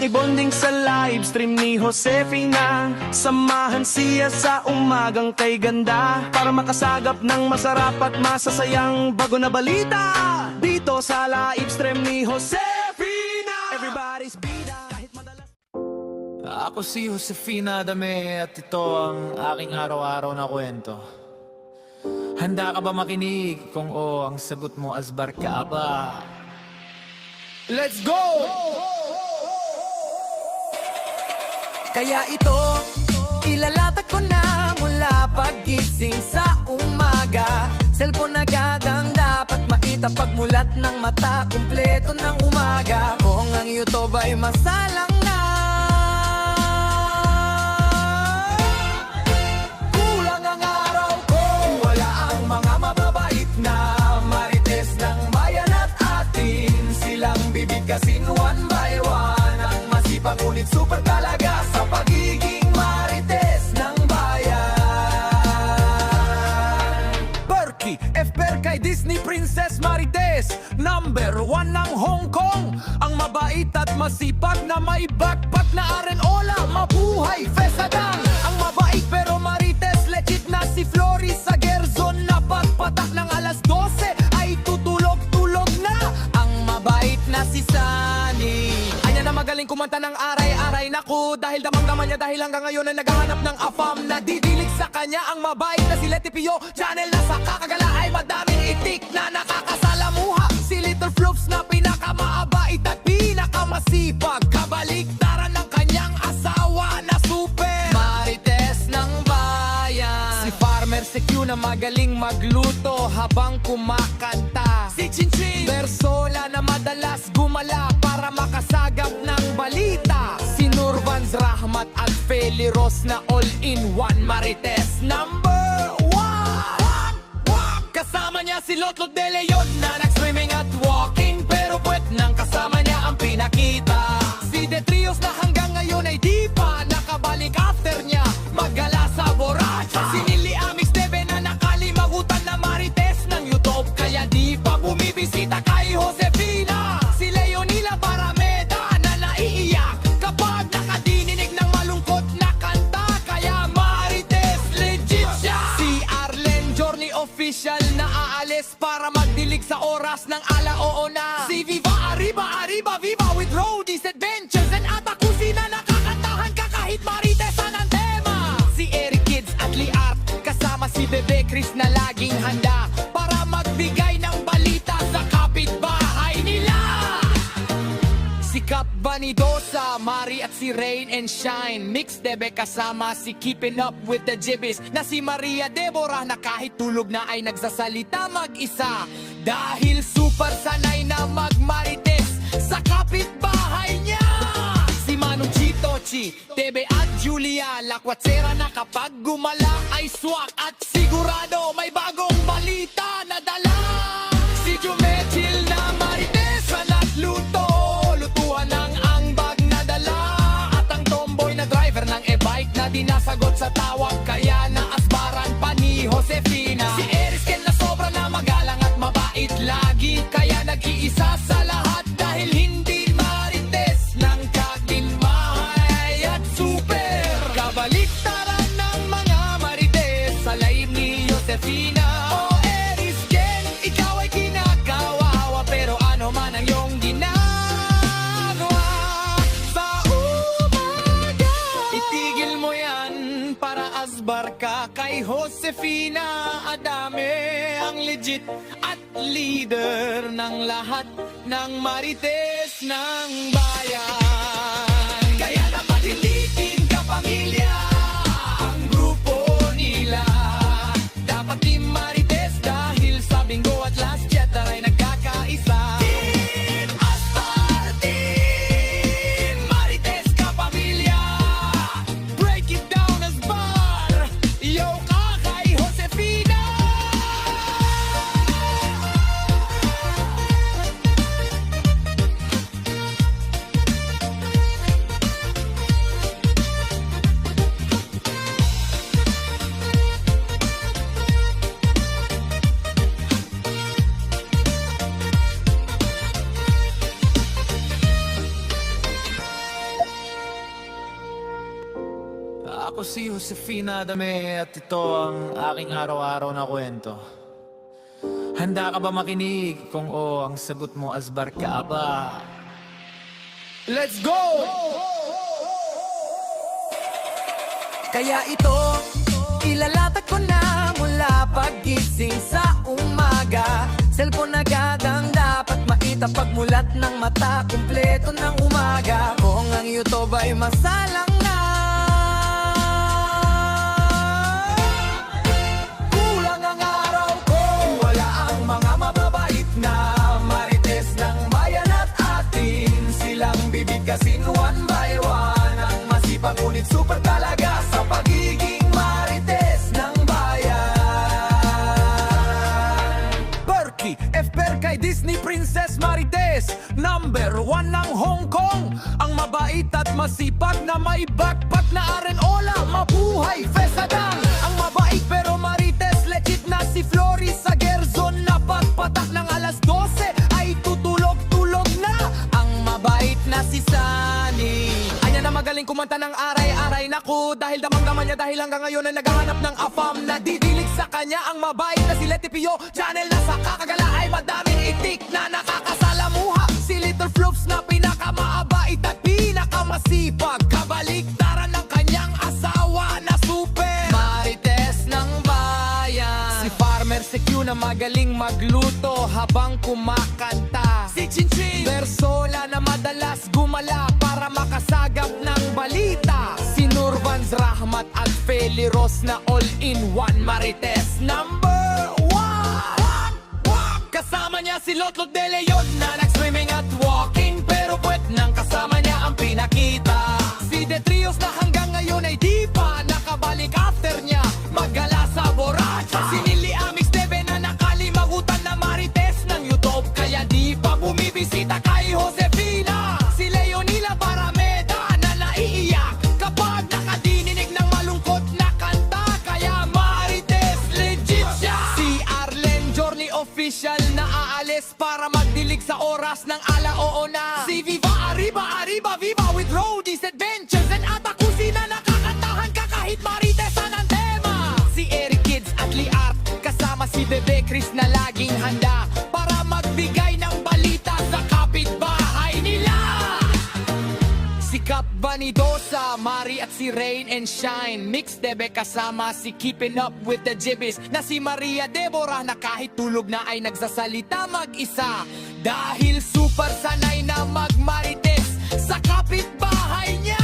Makibonding sa live stream ni Josefina, samahan siya sa umagang kay ganda, para makasagap ng masarap at masasayang bago na balita. Dito sa live stream ni Josefina, everybody's bida kahit madalas. Ako si Josefina Adame at ito ang aking araw-araw na kwento. Handa ka ba makinig? Kung oo, ang sagot mo, asbar ka ba? Let's go! Kaya ito, ilalatag ko na mula paggising sa umaga. Cellphone agad ang dapat maitapagmulat ng mata, kumpleto ng umaga. Kung ang YouTube ay masalang na, kulang ang araw ko. Wala ang mga mababait na marites ng bayan at atin. Silang bibigkasin one by one, ang masipag ngunit super talaga sa pagiging marites ng bayan. Perky, FPR kay Disney Princess Marites, number 1 ng Hong Kong. Ang mabait at masipag na may backpack na arenola. Mabuhay, Fesadang. Ang mabait pero marites, legit na si Floris sa Gerzon. Na pagpatak ng alas 12 ay tutulog-tulog na. Ang mabait na si Sunny, anya na magaling kumanta ng aray-aray. Naku, dahil damang-daman niya, dahil hanggang ngayon ay naghahanap ng afam. Nadidilig sa kanya ang mabait na si Leti Pio. Channel na sa kakagala ay madaming itik na nakakasalamuha. Si Little Flops na pinakamaabait at pinakamasipag. Kabaliktaran ng kanyang asawa na super marites ng bayan. Si Farmer si Q na magaling magluto habang kumakanta. Si Chinchin Bersola na madalas gumala para makasagap ng balita. Si Nurvans Rahmat at Feli Ros na all-in-one marites number 1. Kasama niya si Lotlot de Leon na nag-swimming at walking, pero puwet nang kasama niya ang pinakita. Si Detrios na hanggang ngayon ay di pa nakabalik after niya maggala sa Borracha. Si Nili Amix Debe na nakalimagutan na marites ng YouTube, kaya di pa bumibisita kay Josefina. Si Leonila Barameda na naiiyak kapag nakadininig ng malungkot na kanta, kaya marites legit siya. Si Arlen Journey official na aalis para magdilig sa oras ng alaoo na. Si Viva Arriba Arriba Viva with Roadies Adventures and Atakusi na nakakantahan ka kahit maritesan ang tema. Si Eric Kids at Liart kasama si Bebe Chris na laging handa para magbigay ng balita sa kapitbahay nila. Si Cap Vanidosa, Mari at si Rain and Shine, Mix Debe kasama si Keeping Up with the Jibbies na si Maria Deborah na kahit tulog na ay nagsasalita mag-isa. Dahil super sanay na magmarites sa kapitbahay niya. Si Manong Chito, Chi, Tebe at Julia Lakwatsera na kapag gumala ay swak at sigurado may bagong balita na dala. Si Jumechil na marites na nagluto, lutuan ng angbag na dala. At ang tomboy na driver ng e-bike na dinasagot sa tawag, kaya naasbaran pa ni Josefina. Si Erisken na sobra na magalang at mabait lagi, kaya nag-iisa sa lahat dahil hindi marites ng kaginmahay at super. Kabaliktaran ng mga marites sa laim ni Josefina. O Erisken, ikaw ay kinakawawa, pero ano man ang iyong ginagawa sa umaga, itigil mo yan para asbar ka kay Josefina Adame, ang legit at leader ng lahat ng marites ng bayan. Kaya dapat hindi kapamilya ang grupo nila. Dapat team marites dahil sa bingo at last chatter ay nagkakaisa. Team Astar, Team Marites kapamilya. Break it down as bar. Yo ka kay Josefina. Ako si Josefina Adame at ito ang aking araw-araw na kwento. Handa ka ba makinig? Kung oo, ang sagot mo asbar ka ba? Let's go! Kaya ito, ilalatag ko na mula paggising sa umaga. Cellphone agad ang dapat maitapagmulat ng mata. Kumpleto ng umaga. Kung ang YouTube ay masalang na, kulang ang araw ko. Wala ang mga mababait na marites ng bayan at atin. Silang bibigkasin one by one. Ang masipag ngunit super talaga sa pagiging marites ng bayan. Perky, FPR kay Disney Princess Marites. Number 1 ng Hong Kong. Ang mabait at masipag na may backpack na arenola. Mabuhay, Fesadang. Ang mabait pero marites, legit na si Floris sa Gerzon. Na pagpatak ng alas 12 ay tutulog-tulog na. Ang mabait na si Sunny. Anya na magaling kumanta ng aray-aray. Naku, dahil damang-daman niya dahil hanggang ngayon ay naghahanap ng afam. Nadidilig sa kanya ang mabait na si Leti Pio. Channel na sa kakagala ay madaming itik na nakakasalamuha. Si Little Floops na pinakamaabait at pinakamasipag. Kabaliktaran ng kanyang asawa na super marites ng bayan. Si Farmer si Q na magaling magluto habang kumakanta. Si Chinchin Bersola na madalas gumala para makasagap ng balita. Si Nurvans Rahmat at Feli Ros na all-in-one marites number 1. Kasama niya si Lotlot de Leon na nag-swimming at walking, pero puwet nang kasama niya ang pinakita. Si The Trios na hanggang ngayon ay di pa nakabalik after niya maggala sa Borracha. Si Nili Amix Debe na nakalimagutan na marites ng YouTube, kaya di pa bumibisita kay Josefina. Si Leonila Parameda na naiiyak kapag nakadinig ng malungkot na kanta, kaya marites legit siya. Si Arlen Journey official na aalis para magdilig sa oras ng alaoo na. Si Viva Arriba Arriba Viva with Roadies Adventures and Atakusi na nakakantahan ka kahit maritesan ang tema. Si Eric Kids at Liart kasama si Bebe Chris na laging handa para magbigay ng balita sa kapitbahay nila. Si Kap Vanidosa, Mari at si Rain and Shine. Mix Debe kasama si Keeping Up with the Jibbies na si Maria Deborah na kahit tulog na ay nagsasalita mag-isa. Dahil super sanay na magmarites sa kapitbahay niya.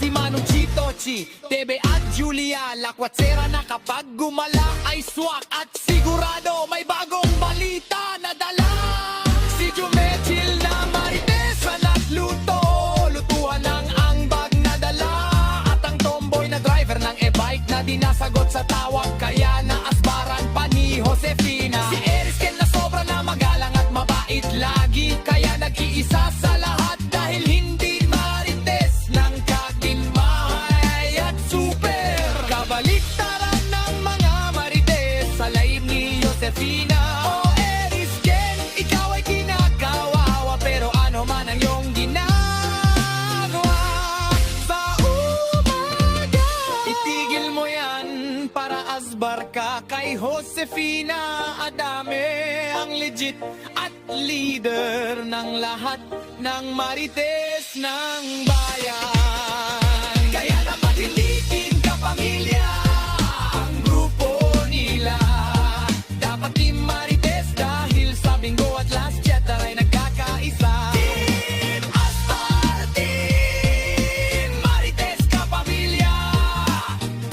Si Manu Chitochi, Debe at Julia Lakwatsera na kapag gumala ay swak at sigurado may bagong balita na dala. Si Jumechil na marites na nagluto, lutuan ng ambag na dala. At ang tomboy na driver ng e-bike na dinasagot sa tawag, kaya naasbaran pa ni Josefina. Si Erisken na sobra na magalang at mabait lagi, kaya nag-iisa sa lahat dahil hindi marites ng kagimay at super. Kabaliktaran ng mga marites sa live ni Josefina. O Erisken, ikaw ay kinakawawa, pero ano man ang iyong ginagawa sa umaga, itigil mo yan para asbar ka kay Josefina Adame, ang legit at leader ng lahat ng marites ng bayan. Kaya dapat hindikin ka pamilya ang grupo nila. Dapat team marites dahil sa bingo at last chatter ay nagkakaisa. Team Astar, Team Marites ka pamilya.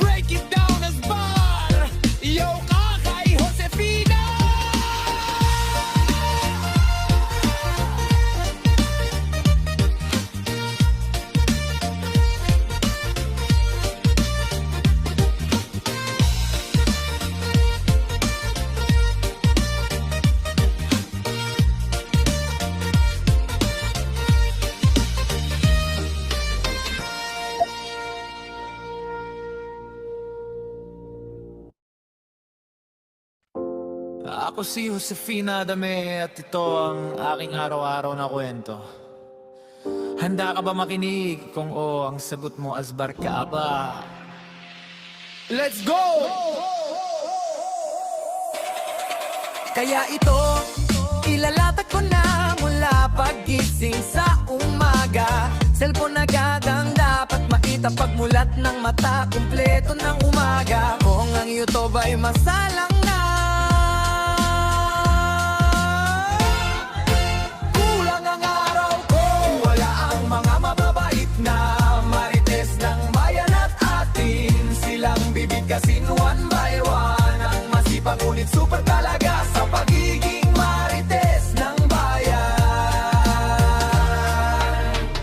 Break it down as bar. Yo ka kay Josefina. Ako si Josefina Adame at ito ang aking araw-araw na kwento. Handa ka ba makinig? Kung oo, ang sagot mo asbar ka ba? Let's go! Kaya ito, ilalatag ko na mula paggising sa umaga. Cellphone agad ang dapat makita pagmulat ng mata. Kumpleto ng umaga. Kung ang YouTube ay masalang na, kulang ang araw ko. Wala ang mga mababait na marites ng bayan at atin. Silang bibigkasin one by one. Ang masipag ngunit super talaga sa pagiging marites ng bayan.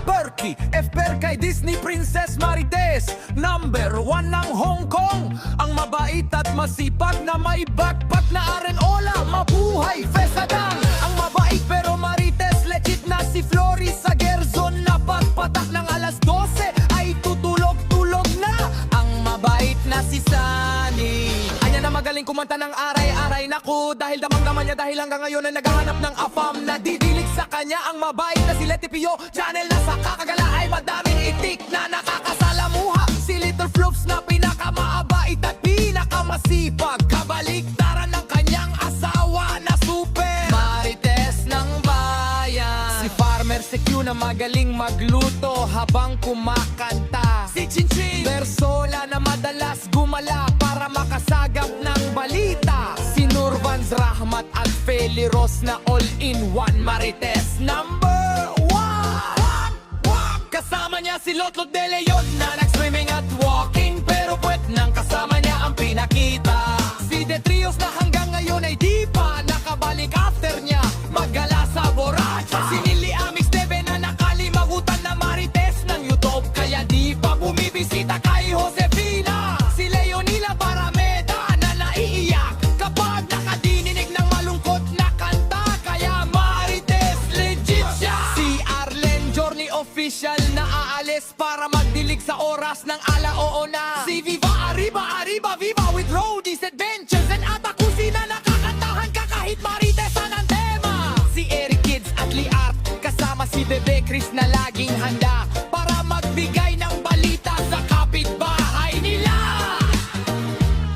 Berkey, FPR kay Disney Princess Marites. Number 1 ng Hong Kong. Ang mabait at masipag na may backpack na arenola. Mabuhay, Fesadang. Ang mabait pero marites legit na si Flory sa Gerzon. Na pagpatak ng alas 12 ay tutulog-tulog na. Ang mabait na si Sunny. Anya na magaling kumanta ng aray-aray. Naku, dahil damang-daman niya dahil hanggang ngayon ay naghahanap ng afam. Nadidilig sa kanya ang mabait na si Letty Pio. Channel na sa kakagala ay madaming itik na nakakasalamuha. Si Little Floops na pinakamaabait at pinakamasipag. Kabaliktaran ng kanyang asawa na super marites ng bayan. Si Farmer si Q na magaling magluto habang kumakanta. Si Chinchin Bersola na madalas gumala para makasagap ng balita. Si Nurvans Rahmat at Feli Ros na all-in-one marites number 1. Kasama niya si Lotlot de Leon na nag-swimming at walking. Pero puwet nang kasama niya ang pinakita. Si The Trios na hanggang ngayon ay di pa nakabalik after niya maggala sa borracha. Si Nili Amix Debe na nakalimagutan na marites ng YouTube. Kaya di pa bumibisita kay Josefina. Si Leonila Barameda na naiiyak kapag nakadinig ng malungkot na kanta. Kaya marites legit siya. Si Arlen Journey official na aalis para magdilig sa oras ng alaoo na. Si Viva Arriba Arriba Viva with Roadies Adventures and Atakusi na nakakantahan ka kahit maritesan ang tema. Si Eric Kids at Liart kasama si Bebe Chris na laging handa para magbigay ng balita sa kapitbahay nila.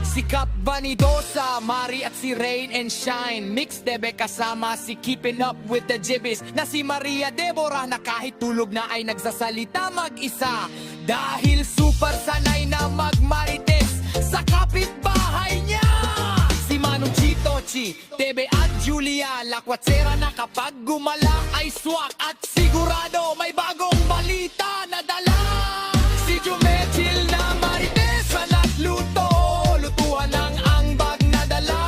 Si Kap Vanidosa, Mari at si Rain and Shine. Mix Debe kasama si Keeping Up with the Jibbies na si Maria Deborah na kahit tulog na ay nagsasalita mag-isa. Dahil super sanay na magmarites sa kapitbahay niya. Si Manu Chitochi, Debe at Julia Lakwatsera na kapag gumala ay swak at sigurado may bagong balita na dala. Si Jumechil na marites na nagluto. Lutuan ng angbag na dala.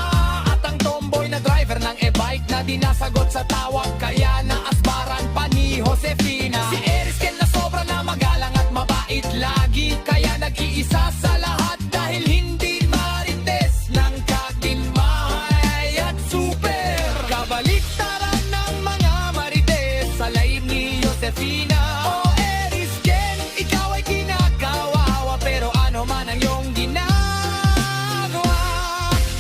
At ang tomboy na driver ng e-bike na dinasagot sa tawag. Kaya naasbaran pa ni Josefina. Si Erisken na sobra na magalang at mabait lagi. Kaya nag-iisa sa lahat dahil hindi marites ng kagimay at super. Kabaliktaran ng mga marites sa laib ni Josefina. O Erisken, ikaw ay kinakawawa pero ano man ang iyong ginagawa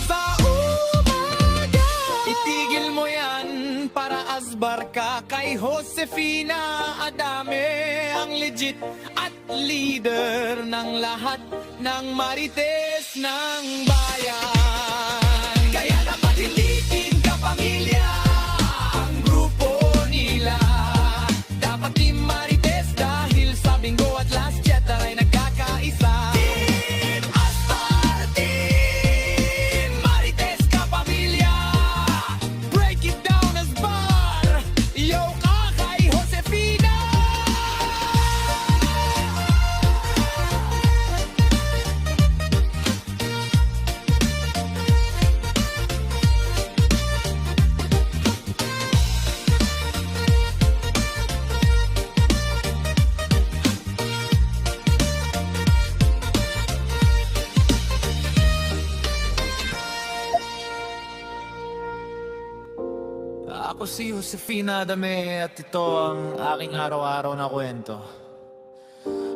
sa umaga. Itigil mo yan para asbar ka kay Josefina Adame. Ang legit at leader ng lahat ng marites ng bayan. Kaya dapat ilitin ka pamilya ang grupo nila. Dapat team marites dahil sa bingo at last chatter ay nagkakaisa. Team Astar, Team Marites ka pamilya. Break it down as bar. Yo ka kay Josefina. Ako si Josefina Adame at ito ang aking araw-araw na kwento.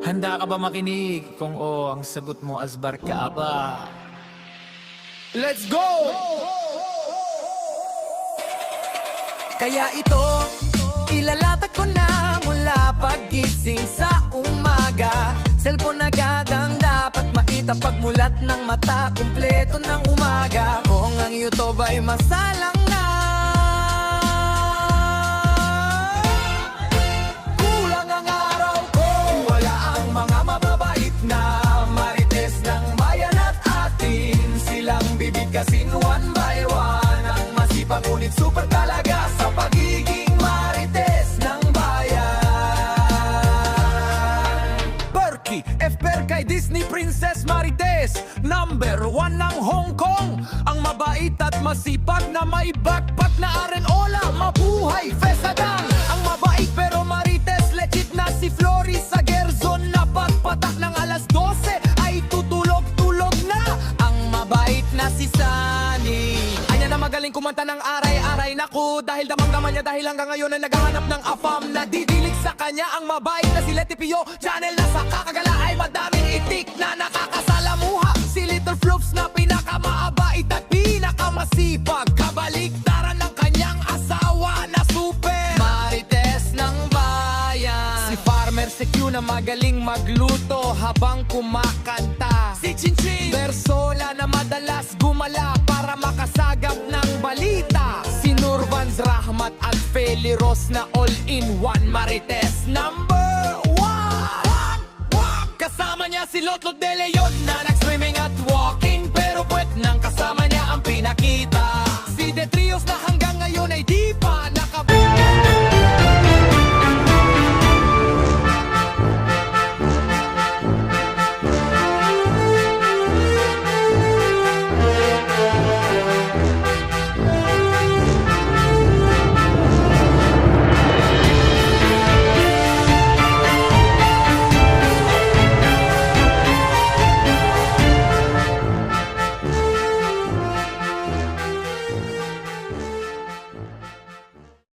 Handa ka ba makinig? Kung oo, ang sagot mo asbar ka ba? Let's go! Kaya ito, ilalatag ko na mula paggising sa umaga. Cellphone agad ang dapat makita balita pagmulat ng mata, kumpleto ng umaga. Kung ang YouTube ay masalang na, kulang ang araw ko. Wala ang mga mababait na marites ng bayan at atin. Silang bibigkasin one by one. Ang masipag ngunit super talaga sa pagiging marites ng bayan. Perky, FPR kay Disney Princess Marites. Number 1 ng Hong Kong. Ang mabait at masipag na may backpack na arenola. Mabuhay, Fesadang. Ang mabait pero marites, legit na si Flory sa Gerzon. Na pagpatak ng alas 12 ay tutulog-tulog na. Ang mabait na si Sunny. Anya na magaling kumanta ng aray-aray. Naku, dahil damang-daman niya dahil hanggang ngayon ay naghahanap ng afam. Nadidilig sa kanya ang mabait na si Letty Pio. Channel na sa kakagala ay madaming itik na nakakasalamuha. Si Little Floops na pinakamaabait at pinakamasipag. Kabaliktaran ng kanyang asawa na super marites ng bayan. Si Farmer Secure na magaling magluto habang kumakanta. Si Chinchin Bersola na madalas gumala para makasagap ng balita. Si Nurvans Rahmat at Feli Ros na all-in-one marites number 1. Kasama niya si Lotlot de Leon na